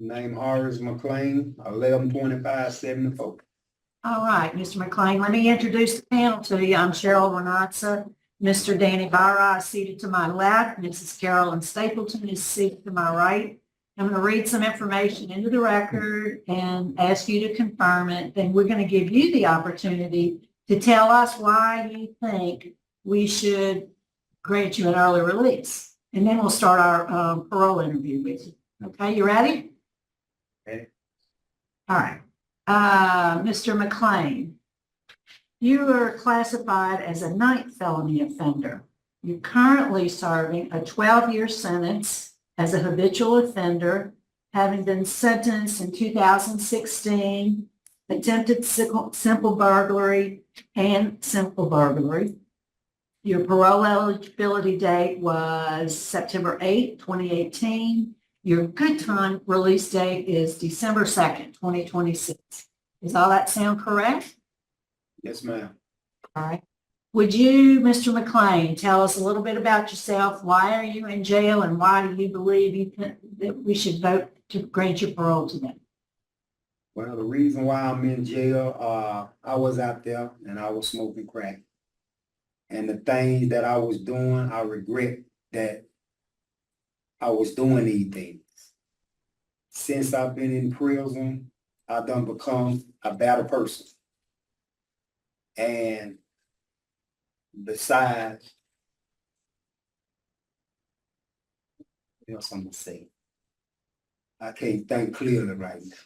Name Horace McLean, 112574. All right, Mr. McLean, let me introduce the panel to you. I'm Cheryl Renatza. Mr. Danny Barra is seated to my left. Mrs. Carolyn Stapleton is seated to my right. I'm going to read some information into the record and ask you to confirm it. Then we're going to give you the opportunity to tell us why you think we should grant you an early release. And then we'll start our parole interview with you. Okay, you ready? Ready. All right. Mr. McLean, you are classified as a ninth felony offender. You're currently serving a 12-year sentence as a habitual offender, having been sentenced in 2016, attempted simple burglary and simple burglary. Your parole eligibility date was September 8, 2018. Your good time release date is December 2nd, 2026. Does all that sound correct? Yes, ma'am. All right. Would you, Mr. McLean, tell us a little bit about yourself? Why are you in jail and why do you believe that we should vote to grant your parole today? Well, the reason why I'm in jail, I was out there and I was smoking crack. And the things that I was doing, I regret that I was doing these things. Since I've been in prison, I've done become a better person. And besides, what else I'm gonna say? I can't think clearly right now.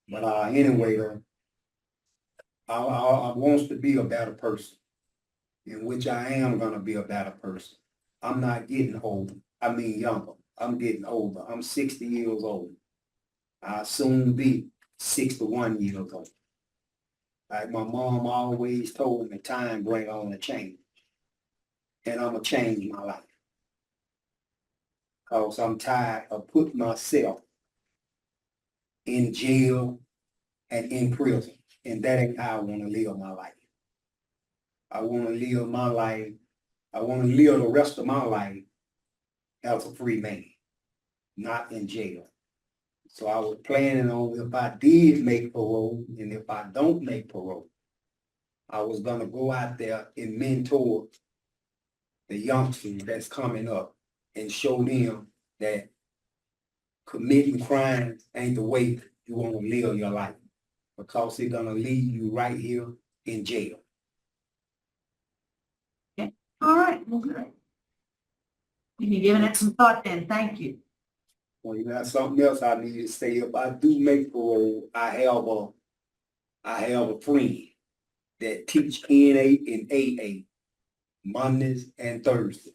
But anyway, though, I want to be a better person, in which I am gonna be a better person. I'm not getting older. I mean younger. I'm getting older. I'm 60 years old. I'll soon be 61 years old. Like my mom always told me, time bring on a change. And I'm going to change my life. Because I'm tired of putting myself in jail and in prison. And that ain't how I want to live my life. I want to live my life. I want to live the rest of my life as a free man, not in jail. So I was planning on, if I did make parole, and if I don't make parole, I was going to go out there and mentor the youngsters that's coming up and show them that committing crimes ain't the way you want to live your life, because it's going to leave you right here in jail. Okay. All right. Well, good. You're giving it some thought then. Thank you. Well, you got something else I need to say. If I do make parole, I have a friend that teach NA and AA Mondays and Thursdays.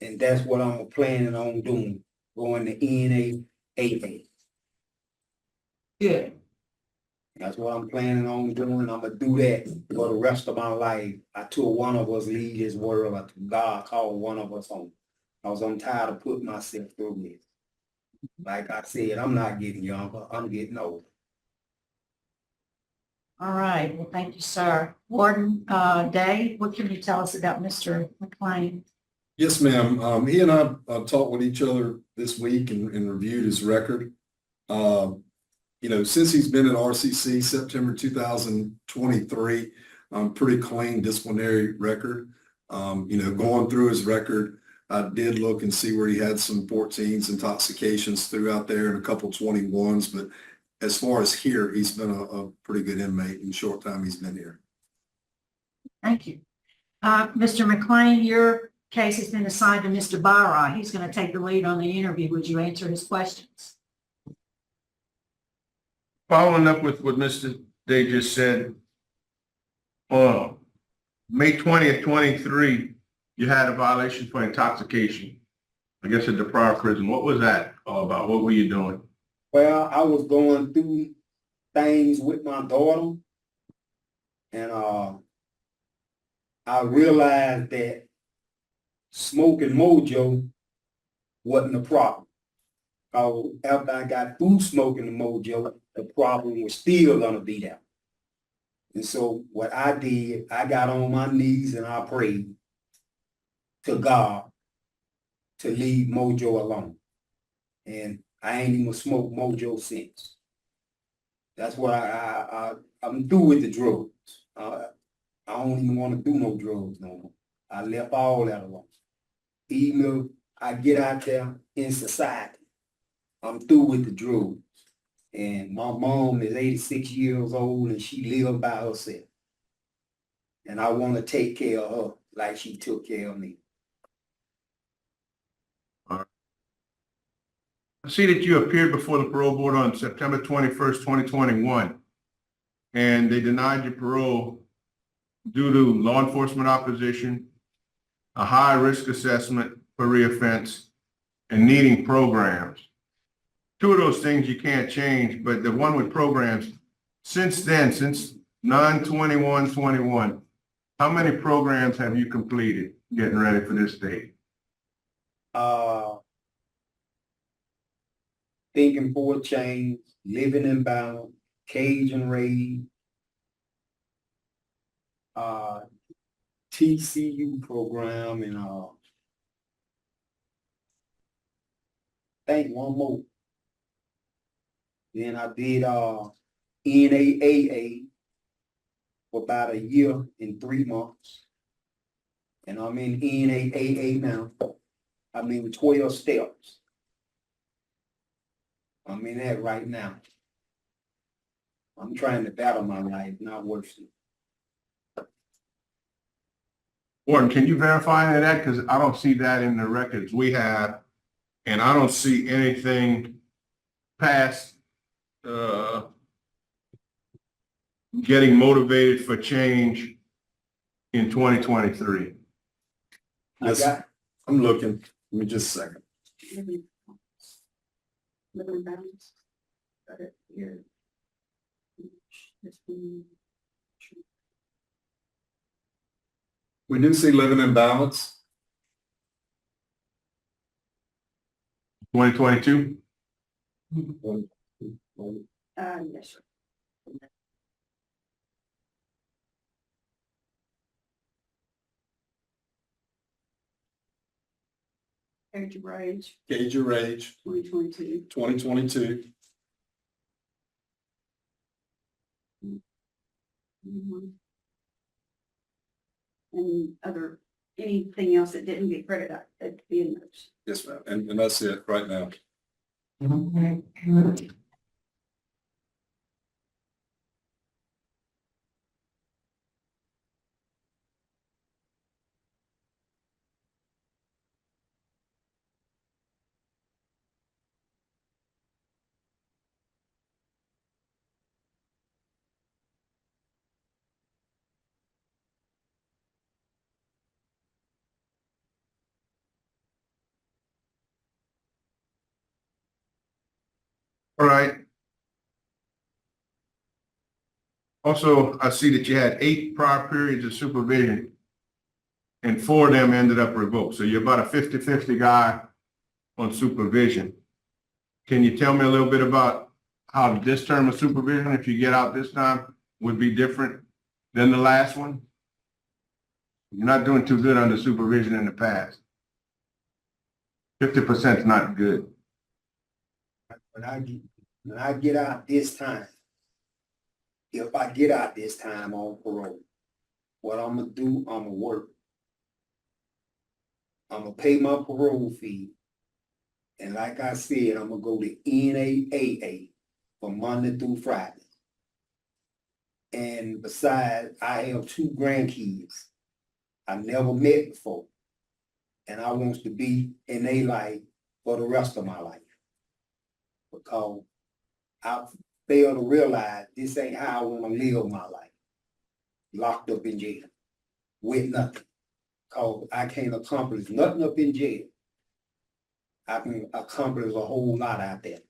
And that's what I'm planning on doing, going to NA, AA. Good. That's what I'm planning on doing. I'm going to do that for the rest of my life. I told one of us leave this world. God called one of us home. Because I'm tired of putting myself through this. Like I said, I'm not getting younger. I'm getting older. All right. Well, thank you, sir. Warden Day, what can you tell us about Mr. McLean? Yes, ma'am. He and I talked with each other this week and reviewed his record. Since he's been at RCC, September 2023, pretty clean disciplinary record. Going through his record, I did look and see where he had some 14s, intoxications throughout there and a couple 21s. But as far as here, he's been a pretty good inmate in the short time he's been here. Thank you. Mr. McLean, your case has been assigned to Mr. Barra. He's going to take the lead on the interview. Would you answer his questions? Following up with what Mr. Day just said, May 20th, 23, you had a violation for intoxication, I guess at the prior prison. What was that all about? What were you doing? Well, I was going through things with my daughter, and I realized that smoking Mojo wasn't a problem. After I got through smoking the Mojo, the problem was still going to be there. And so what I did, I got on my knees and I prayed to God to leave Mojo alone. And I ain't even smoked Mojo since. That's what I'm through with the drugs. I don't even want to do no drugs no more. I left all that alone. Even if I get out there in society, I'm through with the drugs. And my mom is 86 years old and she lives by herself. And I want to take care of her like she took care of me. I see that you appeared before the parole board on September 21st, 2021, and they denied your parole due to law enforcement opposition, a high risk assessment for reoffense, and needing programs. Two of those things you can't change, but the one with programs, since then, since 9/21/21, how many programs have you completed getting ready for this date? Thinking for a change, living in balance, Cajun raid, TCU program, and think one more. Then I did NAAA for about a year and 3 months. And I'm in NAAA now. I'm in 12 steps. I'm in that right now. I'm trying to battle my life, not worse. Warden, can you verify any of that? Because I don't see that in the records we have, and I don't see anything past getting motivated for change in 2023. Yes, I'm looking. Give me just a second. Living balance. Got it here. We do see living in balance. 2022? Yes, sir. Age of Rage, Gauge your age, 2022. 2022. And anything else that didn't get credit, that'd be in those. Yes, ma'am. And that's it right now. All right. Also, I see that you had 8 prior periods of supervision and 4 of them ended up revoked. So you're about a 50-50 guy on supervision. Can you tell me a little bit about how this term of supervision, if you get out this time, would be different than the last one? You're not doing too good under supervision in the past. 50% is not good. When I get out this time, if I get out this time on parole, what I'm gonna do, I'm gonna work. I'm gonna pay my parole fee. And like I said, I'm gonna go to NAAA from Monday through Friday. And besides, I have 2 grandkids I never met before. And I want to be in their life for the rest of my life. Because I fail to realize this ain't how I want to live my life. Locked up in jail with nothing. Because I can't accomplish nothing up in jail. I can accomplish a whole lot out there.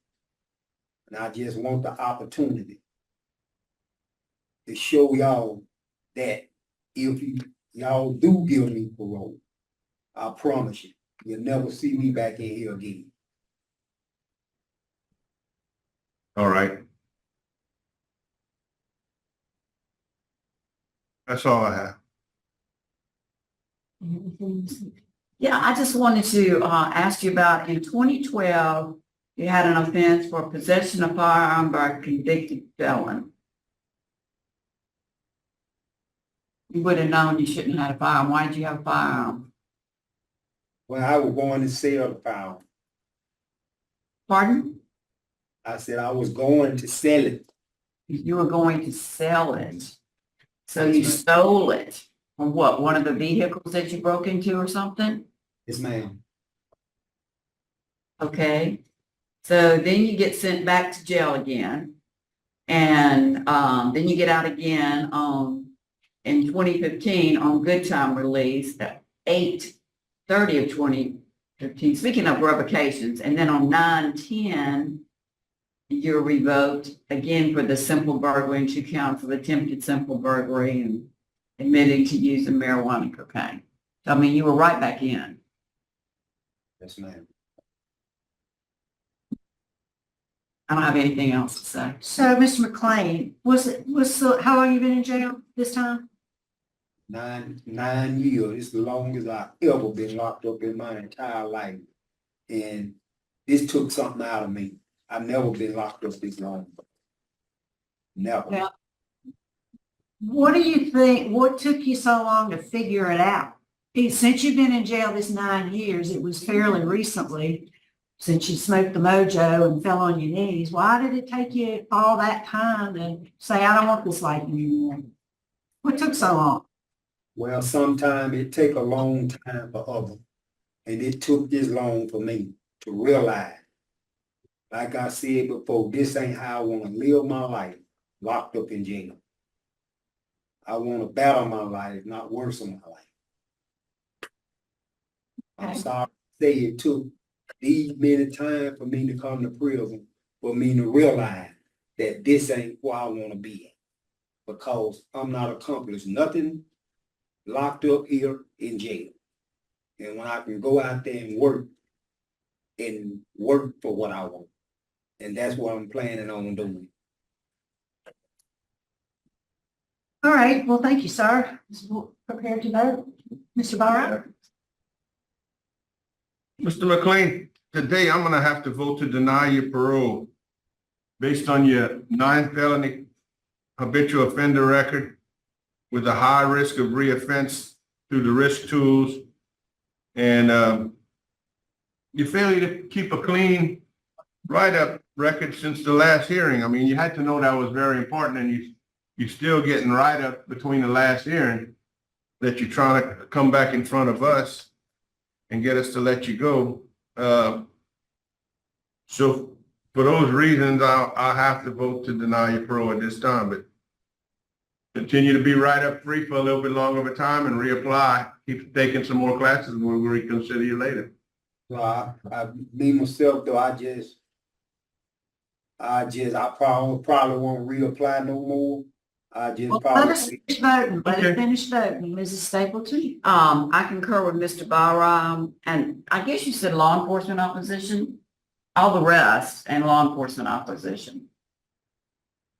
And I just want the opportunity to show y'all that if y'all do give me parole, I promise you, you'll never see me back in here again. All right. That's all I have. Yeah, I just wanted to ask you about in 2012, You had an offense for possession of firearm by a convicted felon. You would have known you shouldn't have had a firearm. Why did you have a firearm? When I was going to sell the power, Pardon? I said I was going to sell it. You were going to sell it. So you stole it from what, one of the vehicles that you broke into or something? Yes, ma'am. Okay. So then you get sent back to jail again. And then you get out again in 2015 on good time release at 8/30 of 2015. Speaking of revocations, and then on 9/10, you're revoked again for the simple burglary and 2 counts of attempted simple burglary and admitting to using marijuana and cocaine. So, I mean, you were right back in. Yes, ma'am. I don't have anything else to say. So, Mr. McLean, how long you been in jail this time? 9 years. It's the longest I've ever been locked up in my entire life. And this took something out of me. I've never been locked up this long. Never. Yeah. What do you think, what took you so long to figure it out? Since you've been in jail this 9 years, it was fairly recently, since you smoked the Mojo and fell on your knees. Why did it take you all that time to say, I don't want this life anymore? What took so long? Well, sometimes it take a long time for others. And it took this long for me to realize, like I said before, this ain't how I want to live my life, locked up in jail. I want to better my life, not worsen my life. I'm Okay. sorry to say it took these many times for me to come to prison, for me to realize that this ain't where I want to be at. Because I'm not accomplished nothing locked up here in jail. And when I can go out there and work for what I want. And that's what I'm planning on doing. All right, well, thank you, sir. Prepared to vote. Mr. Barra? Mr. McLean, today I'm gonna have to vote to deny your parole based on your 9 felony habitual offender record with a high risk of reoffense through the risk tools and your failure to keep a clean write-up record since the last hearing. I mean, you had to know that was very important, and you're still getting write-up between the last hearing that you're trying to come back in front of us and get us to let you go. So for those reasons, I'll have to vote to deny your parole at this time, but continue to be write-up free for a little bit longer of a time and reapply. Keep taking some more classes and we'll reconsider you later. So me myself though, I probably won't reapply no more. I just Well, let probably. us finish voting. Let Okay. us finish voting. Mrs. Stapleton? I concur with Mr. Barra, and I guess you said law enforcement opposition, all the rest, and law enforcement opposition.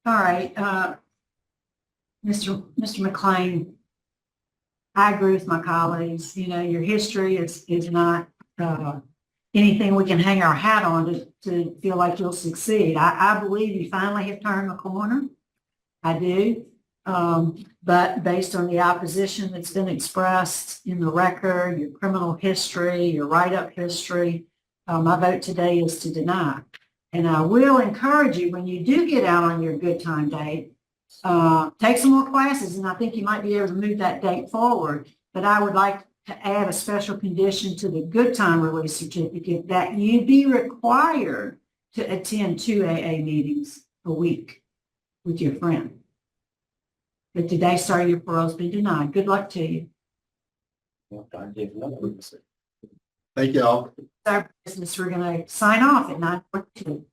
All right, Mr. McLean, I agree with my colleagues. You know, your history is not anything we can hang our hat on to feel like you'll succeed. I believe you finally have turned the corner. I do. But based on the opposition that's been expressed in the record, your criminal history, your write-up history, my vote today is to deny. And I will encourage you, when you do get out on your good time date, take some more classes, and I think you might be able to move that date forward. But I would like to add a special condition to the good time release certificate that you be required to attend 2 AA meetings a week with your friend. But today, sir, your parole's been denied. Good luck to you. Thank y'all. Our business, we're going to sign off at 9:42.